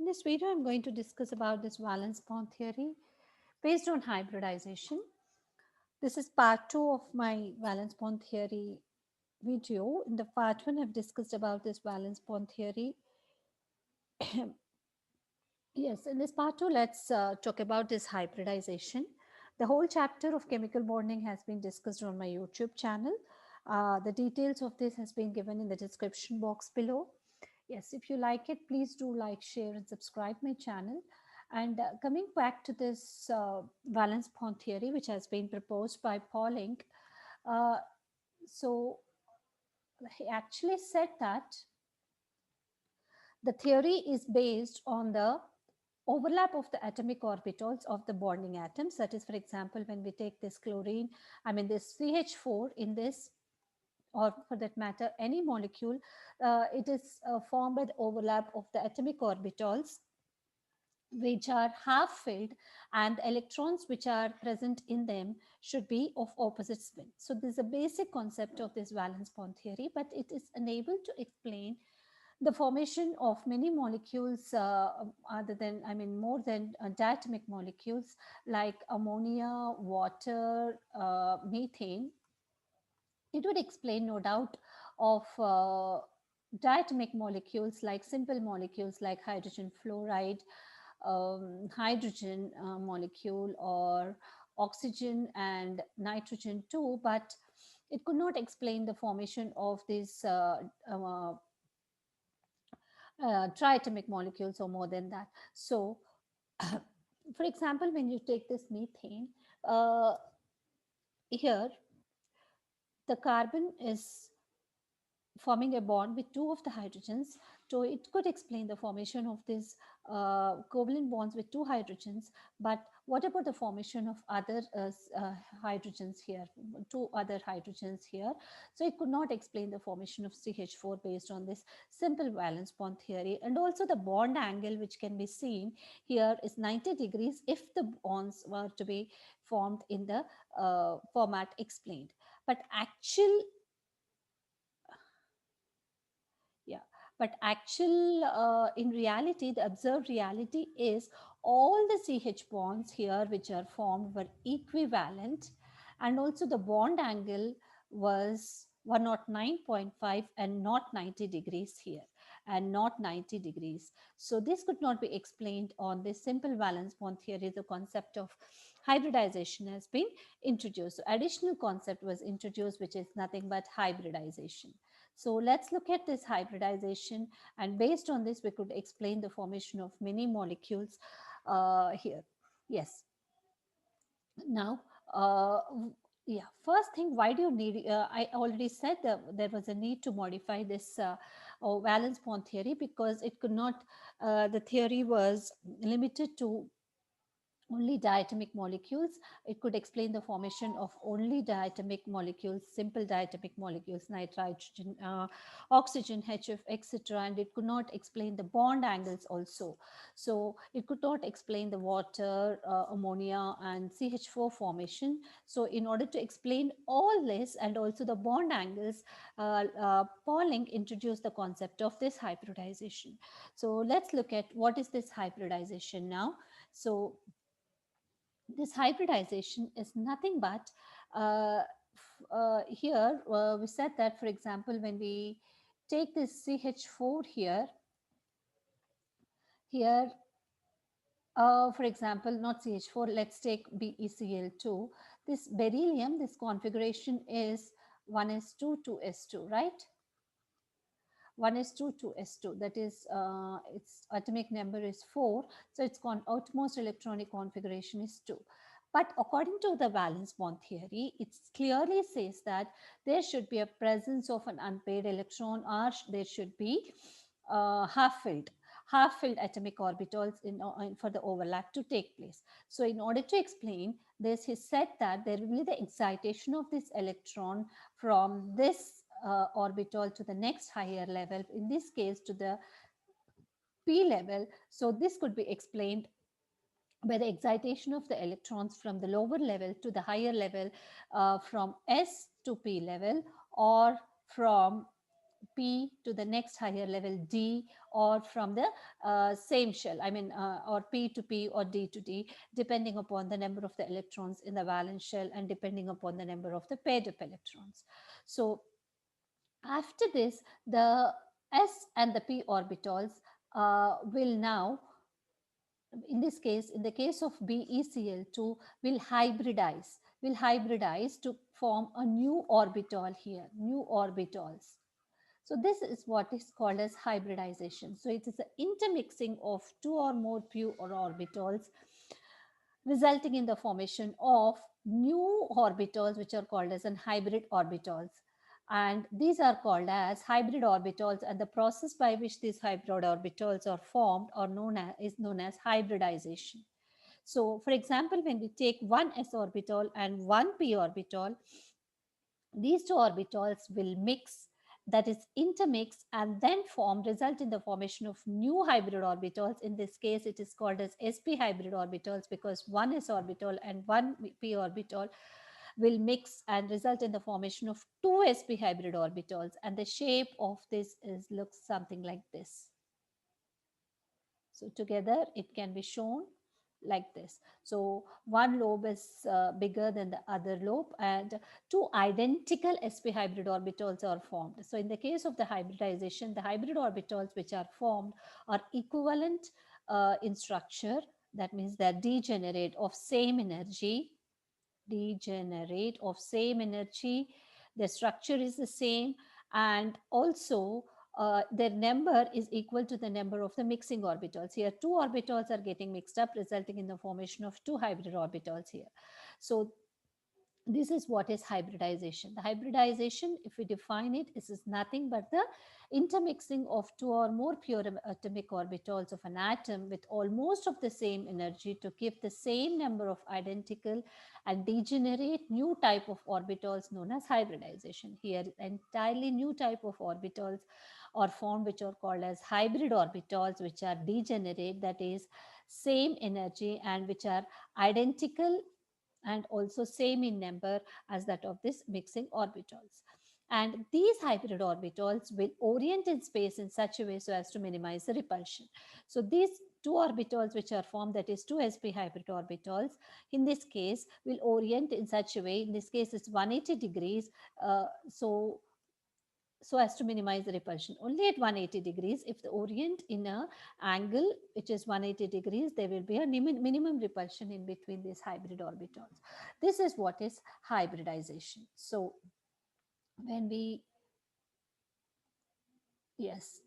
In this video, I'm going to discuss about this valence bond theory based on hybridization. This is part 2 of my valence bond theory video. In the part 1, I've discussed about this valence bond theory. Yes, in this part 2, let's talk about this hybridization. The whole chapter of chemical bonding has been discussed on my YouTube channel. The details of this has been given in the description box below. Yes, if you like it, please do like, share, and subscribe my channel. And coming back to this valence bond theory, which has been proposed by Pauling, uh, so he actually said that the theory is based on the overlap of the atomic orbitals of the bonding atoms. That is, for example, when we take this chlorine, this CH4 in this, or for that matter, any molecule, it is formed by the overlap of the atomic orbitals which are half filled, and the electrons which are present in them should be of opposite spin. So this is a basic concept of this valence bond theory, but it is unable to explain the formation of many molecules other than, more than diatomic molecules like ammonia, water, methane. It would explain, no doubt, of diatomic molecules like simple molecules like hydrogen fluoride, hydrogen molecule, or oxygen and nitrogen too, but it could not explain the formation of these triatomic molecules or more than that. So, for example, when you take this methane, uh, here the carbon is forming a bond with two of the hydrogens. So it could explain the formation of these covalent bonds with two hydrogens. But what about the formation of other hydrogens here, two other hydrogens here? So it could not explain the formation of CH4 based on this simple valence bond theory. And also the bond angle which can be seen here is 90 degrees if the bonds were to be formed in the format explained. But yeah, but in reality, the observed reality is all the CH bonds here which are formed were equivalent, and also the bond angle was 109.5 and not 90 degrees here, and not 90 degrees. So this could not be explained on this simple valence bond theory. The concept of hybridization has been introduced. So additional concept was introduced, which is nothing but hybridization. So let's look at this hybridization, and based on this, we could explain the formation of many molecules here. Yes. Now, yeah, first thing, why do you need, I already said that there was a need to modify this valence bond theory because it could not, the theory was limited to only diatomic molecules. It could explain the formation of only diatomic molecules, simple diatomic molecules, nitrogen, oxygen, HF, etc. And it could not explain the bond angles also. So it could not explain the water, ammonia, and CH4 formation. So in order to explain all this and also the bond angles, Pauling introduced the concept of this hybridization. So let's look at what is this hybridization now. So this hybridization is nothing but here we said that, for example, when we take this CH4 here, for example, not CH4, let's take BeCl2. This beryllium, this configuration is 1s2 2s2, right? 1s2 2s2, that is its atomic number is 4, so its outmost electronic configuration is 2. But according to the valence bond theory, it clearly says that there should be a presence of an unpaired electron, or there should be half-filled atomic orbitals for the overlap to take place. So in order to explain this, he said that there will be the excitation of this electron from this orbital to the next higher level, in this case to the p level. So this could be explained by the excitation of the electrons from the lower level to the higher level, from s to p level, or from p to the next higher level d, or from the same shell, I mean, or p to p or d to d, depending upon the number of the electrons in the valence shell and depending upon the number of the paired up electrons. So after this, the s and the p orbitals will now, in this case, in the case of BeCl2, will hybridize to form a new orbital here, new orbitals. So this is what is called as hybridization. So it is the intermixing of two or more pure orbitals, resulting in the formation of new orbitals, which are called as an hybrid orbitals. And these are called as hybrid orbitals, and the process by which these hybrid orbitals are formed or is known as hybridization. So for example, when we take one s orbital and one p orbital, these two orbitals will mix, that is intermix, and then result in the formation of new hybrid orbitals. In this case, it is called as sp hybrid orbitals, because one s orbital and one p orbital will mix and result in the formation of two sp hybrid orbitals, and the shape of this is looks something like this. So together it can be shown like this. So one lobe is bigger than the other lobe, and two identical sp hybrid orbitals are formed. So in the case of the hybridization, the hybrid orbitals which are formed are equivalent in structure. That means they are degenerate of same energy, degenerate of same energy. The structure is the same, and also their number is equal to the number of the mixing orbitals. Here, two orbitals are getting mixed up, resulting in the formation of two hybrid orbitals here. So this is what is hybridization. The hybridization, if we define it, is nothing but the intermixing of two or more pure atomic orbitals of an atom with almost of the same energy to give the same number of identical and degenerate new type of orbitals known as hybridization. Here, entirely new type of orbitals are formed, which are called as hybrid orbitals, which are degenerate, that is same energy, and which are identical and also same in number as that of this mixing orbitals. And these hybrid orbitals will orient in space in such a way so as to minimize the repulsion. So these two orbitals which are formed, that is two sp hybrid orbitals, in this case will orient in such a way, in this case it's 180 degrees, so as to minimize the repulsion. Only at 180 degrees, if the orient in a angle which is 180 degrees, there will be a minimum repulsion in between these hybrid orbitals. This is what is hybridization. So when we, yes.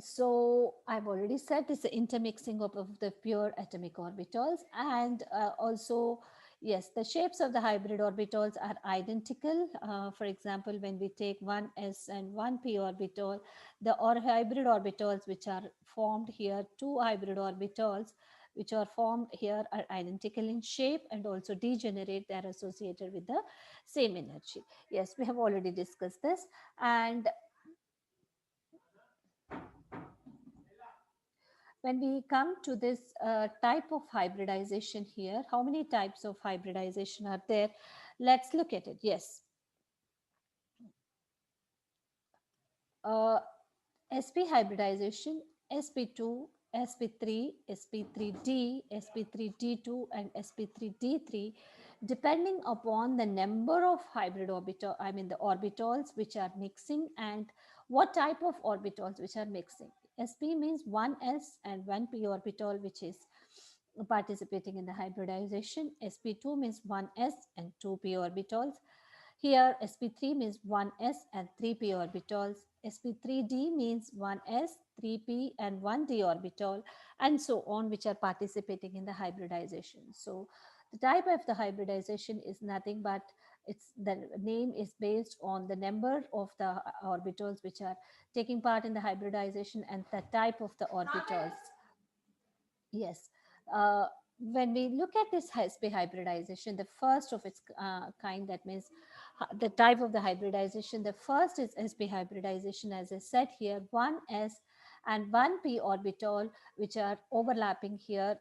So I've already said this intermixing of the pure atomic orbitals, and also, yes, the shapes of the hybrid orbitals are identical. For example, when we take one s and one p orbital, the hybrid orbitals which are formed here, two hybrid orbitals which are formed here, are identical in shape and also degenerate. They are associated with the same energy. Yes, we have already discussed this. And when we come to this type of hybridization here, how many types of hybridization are there? Let's look at it. Yes. Uh, sp hybridization, sp2, sp3, sp3d, sp3d2, and sp3d3, depending upon the number of hybrid orbital, I mean the orbitals which are mixing and what type of orbitals which are mixing. Sp means one s and one p orbital which is participating in the hybridization. Sp2 means one s and two p orbitals. Here, sp3 means 1s and 3p orbitals. sp3d means 1s, 3p, and 1d orbital, and so on, which are participating in the hybridization. So, the type of the hybridization is nothing but the name is based on the number of the orbitals which are taking part in the hybridization and the type of the orbitals. Yes. When we look at this sp hybridization, the first of its kind, that means the type of the hybridization, the first is sp hybridization, as I said here, one s and one p orbital, which are overlapping here,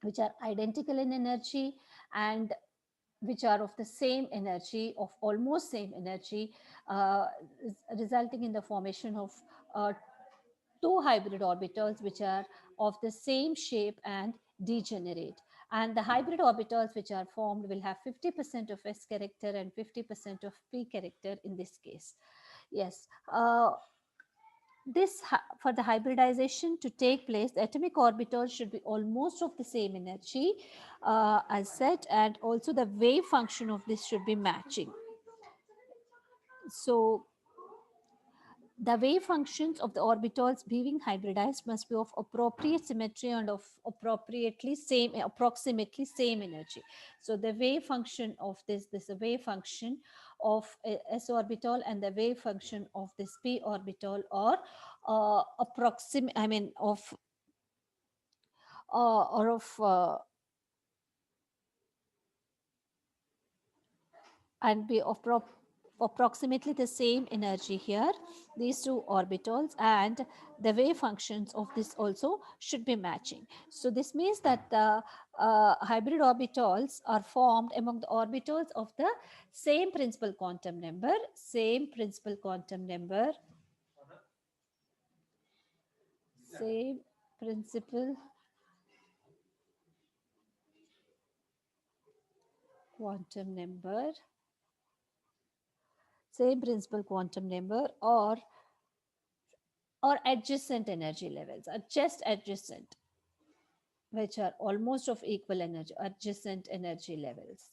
which are identical in energy, and which are of the same energy, of almost same energy, resulting in the formation of uh, two hybrid orbitals which are of the same shape and degenerate. And the hybrid orbitals which are formed will have 50% of S character and 50% of P character in this case. Yes. For the hybridization to take place, the atomic orbitals should be almost of the same energy as said, and also the wave function of this should be matching. So the wave functions of the orbitals being hybridized must be of appropriate symmetry and of approximately same energy. So the wave function of this a wave function of S orbital and the wave function of this P orbital are approximate. I mean of or of and be of approximately the same energy here, these two orbitals, and the wave functions of this also should be matching. So this means that the hybrid orbitals are formed among the orbitals of the same principal quantum number, same principal quantum number, same principal quantum number, same principal quantum number, or adjacent energy levels, are just adjacent, which are almost of equal energy, adjacent energy levels.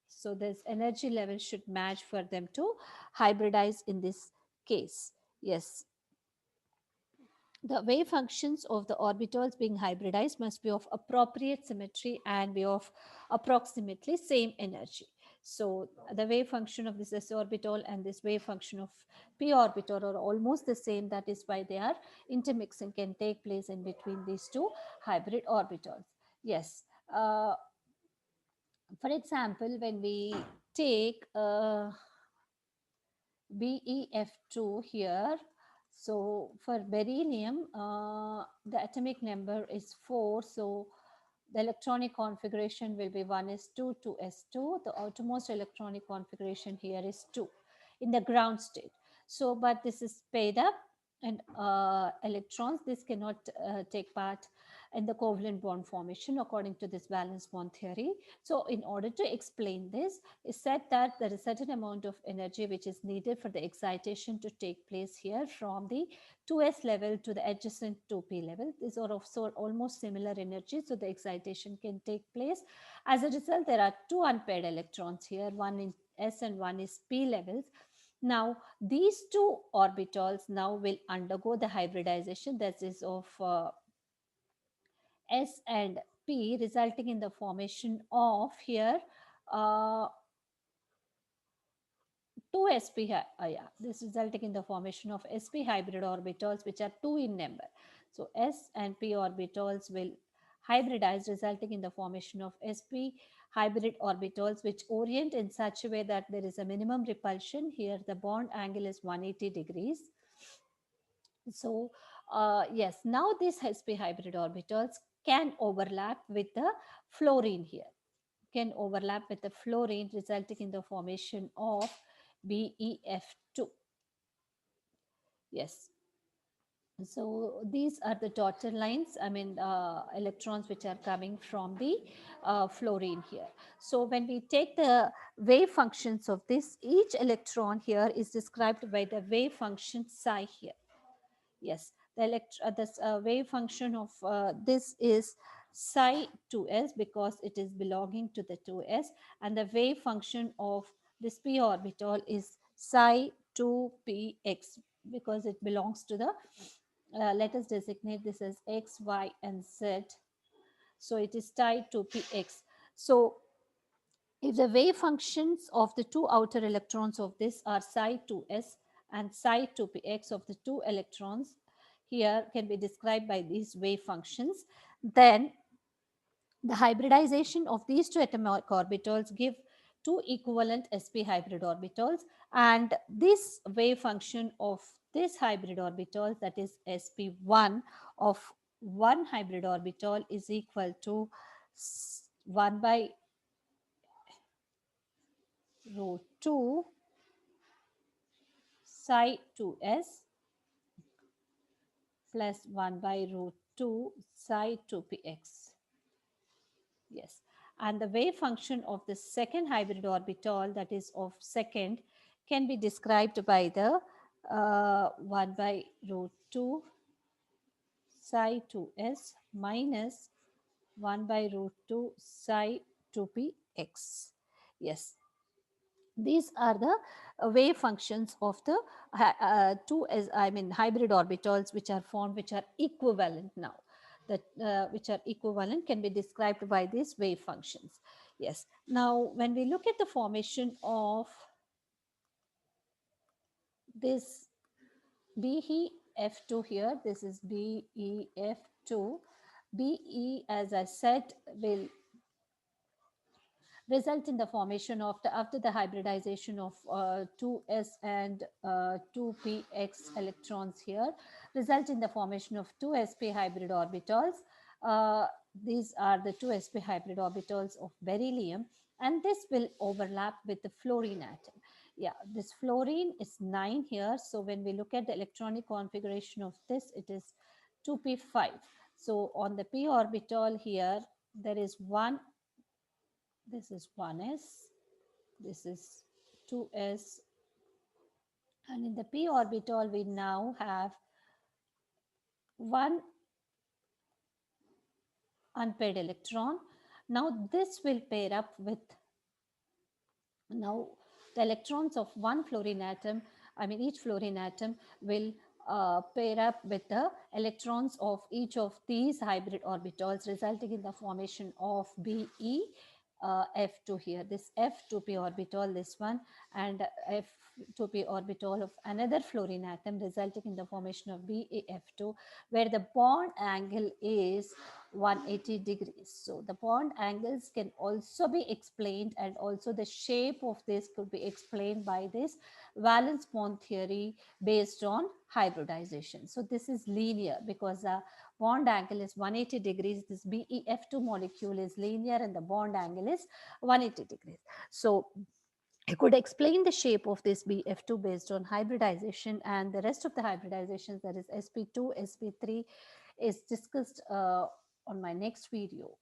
So this energy level should match for them to hybridize in this case. Yes, the wave functions of the orbitals being hybridized must be of appropriate symmetry and be of approximately same energy. So the wave function of this s orbital and this wave function of p orbital are almost the same. That is why they are intermixing can take place in between these two hybrid orbitals. Yes. For example, when we take BeF2 here. So for beryllium, the atomic number is 4. So the electronic configuration will be 1s2, 2s2. The outermost electronic configuration here is 2 in the ground state. So, but this is sped up, and electrons, this cannot take part in the covalent bond formation according to this valence bond theory. So in order to explain this, is said that there is certain amount of energy which is needed for the excitation to take place here from the 2s level to the adjacent 2p level. These are also almost similar energy, so the excitation can take place. As a result, there are two unpaired electrons here, one in s and one is p levels. Now these two orbitals now will undergo the hybridization, that is of S and P, resulting in the formation of here uh, two yeah, this resulting in the formation of sp hybrid orbitals, which are two in number. So s and p orbitals will hybridize, resulting in the formation of sp hybrid orbitals, which orient in such a way that there is a minimum repulsion. Here the bond angle is 180 degrees. So yes, now these sp hybrid orbitals can overlap with the fluorine here, can overlap with the fluorine, resulting in the formation of BeF2. Yes. So these are the dotted lines, I mean electrons which are coming from the fluorine here. So when we take the wave functions of this, each electron here is described by the wave function psi here. Yes, this wave function of this is psi 2s because it is belonging to the 2s, and the wave function of this p orbital is psi 2px because it belongs to the let us designate this as x, y, and z. So it is tied to px. So if the wave functions of the two outer electrons of this are psi 2s and psi 2px of the two electrons here can be described by these wave functions, then the hybridization of these two atomic orbitals give two equivalent sp hybrid orbitals, and this wave function of this hybrid orbital, that is sp1 of one hybrid orbital, is equal to 1 by rho 2 psi 2s plus 1 by rho 2 psi 2px. Yes. And the wave function of the second hybrid orbital, that is of second, can be described by the 1 by rho 2 psi 2s minus 1 by root 2 psi 2px. Yes, these are the wave functions of the two as I mean hybrid orbitals which are formed, which are equivalent now. That which are equivalent can be described by these wave functions. Yes. Now, when we look at the formation of this BeF2 here, this is BeF2. Be, as I said, will result in the formation of the after the hybridization of 2s and 2px electrons here, result in the formation of 2sp hybrid orbitals. uh, these are the 2sp hybrid orbitals of beryllium, and this will overlap with the fluorine atom. Yeah, this fluorine is 9 here, so when we look at the electronic configuration of this, it is 2p5. So on the p orbital here, there is one, this is 1s, this is 2s, and in the p orbital we now have one unpaired electron. Now this will pair up with, now the electrons of one fluorine atom, I mean each fluorine atom will pair up with the electrons of each of these hybrid orbitals, resulting in the formation of Be F2 here, this F2p orbital, this one, and F2p orbital of another fluorine atom, resulting in the formation of BeF2, where the bond angle is 180 degrees. So the bond angles can also be explained, and also the shape of this could be explained by this valence bond theory based on hybridization. So this is linear because the bond angle is 180 degrees. This BeF2 molecule is linear and the bond angle is 180 degrees. So I could explain the shape of this BF2 based on hybridization, and the rest of the hybridizations, that is sp2, sp3, is discussed on my next video.